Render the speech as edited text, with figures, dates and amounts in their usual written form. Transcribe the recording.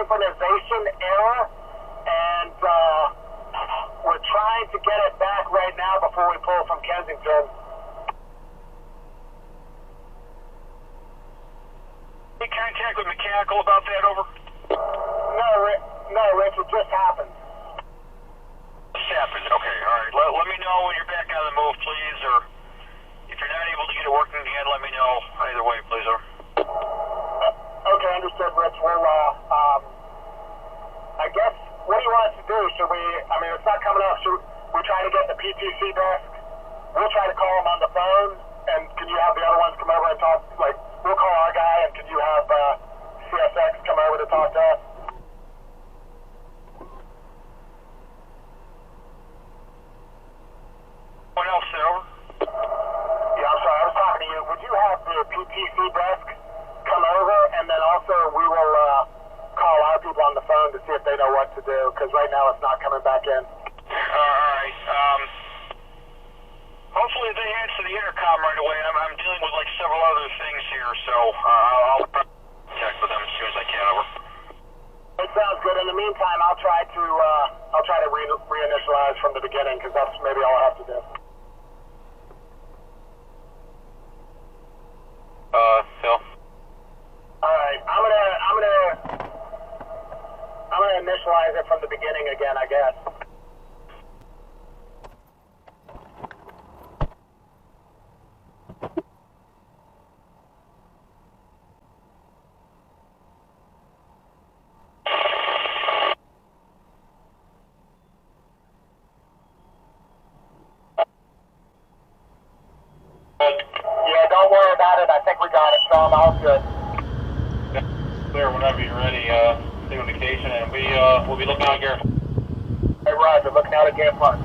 synchronization error, and we're trying to get it back right now before we pull from Kensington. Any contact with mechanical about that, over? No, Rich, it just happened. Just happened, okay, alright. Let me know when you're back on the move, please, or if you're not able to get it working again, let me know. Either way, please, over. Okay, understood, Rich. We'll, I guess, what do you want us to do? Should we, I mean, it's not coming up. Should we try to get the PTC desk? We'll try to call them on the phone, and can you have the other ones come over and talk? Like, we'll call our guy, and can you have CSX come over to talk to us? What else there, over? Yeah, I'm sorry, I was talking to you. Would you have the PTC desk come over, and then also we will call our people on the phone to see if they know what to do, because right now it's not coming back in. Alright, hopefully they answer the intercom right away. I'm dealing with like several other things here, so I'll check with them as soon as I can, over. It sounds good. In the meantime, I'll try to reinitialize from the beginning, because that's maybe all I have to do. Phil? Alright, I'm gonna initialize it from the beginning again, I guess. Yeah, don't worry about it. I think we got it, so I'm all good. Clear whenever you're ready, signal indication, and we'll be looking out here. Hey, Roger, looking out at Game Park.